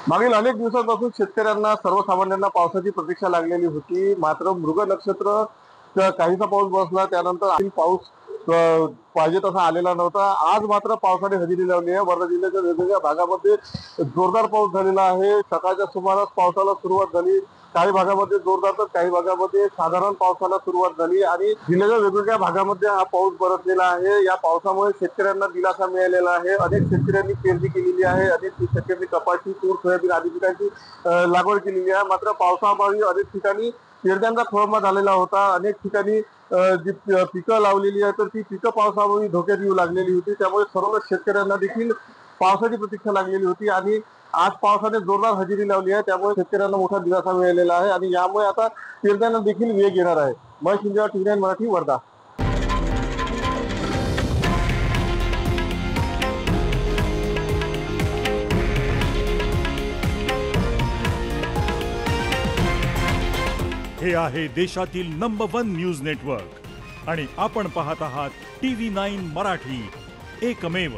मागील अनेक दिवसांपासून शेतकऱ्यांना सर्वसामान्यांना पावसाची प्रतीक्षा लागलेली होती। मात्र मृग नक्षत्र काहीसा पाऊस बसला, त्यानंतर आणखी पाऊस पाहिजे तसा आलेला नव्हता। आज मात्र पावसाने हजेरी लावली आहे। वर्धा जिल्ह्याच्या वेगवेगळ्या भागामध्ये जोरदार पाऊस झालेला आहे। सकाळच्या सुमारास पावसाला सुरुवात झाली। काही भागामध्ये जोरदार तर काही भागामध्ये साधारण पावसाला सुरुवात झाली आणि जिल्ह्याच्या वेगवेगळ्या भागामध्ये हा पाऊस बरसलेला आहे। या पावसामुळे शेतकऱ्यांना दिलासा मिळालेला आहे। अनेक शेतकऱ्यांनी पेरणी केलेली आहे। अनेक शेतकऱ्यांनी कपाशी, तूर, सोयाबीन आदी पिकांची लागवड केलेली आहे। मात्र पावसाअभावी अनेक ठिकाणी पेरण्यांचा खोळंबा झालेला होता। अनेक ठिकाणी जी पिकं लावलेली आहेत तर ती पिकं पावसाअभावी धोक्यात येऊ लागलेली होती। त्यामुळे सर्व शेतकऱ्यांना देखील पावसाची प्रतीक्षा लागलेली होती आणि आज पावसाने जोरदार हजेरी लावली आहे। त्यामुळे शेतकऱ्यांना मोठा दिलासा मिळालेला आहे आणि यामुळे आता पेरण्यांना देखील वेग येणार आहे। महेश शिंदे, TV9 मराठी, वर्धा। हे आहे देशातील नंबर 1 न्यूज नेटवर्क आणि आपण पाहत आहात TV9 मराठी, एकमेव।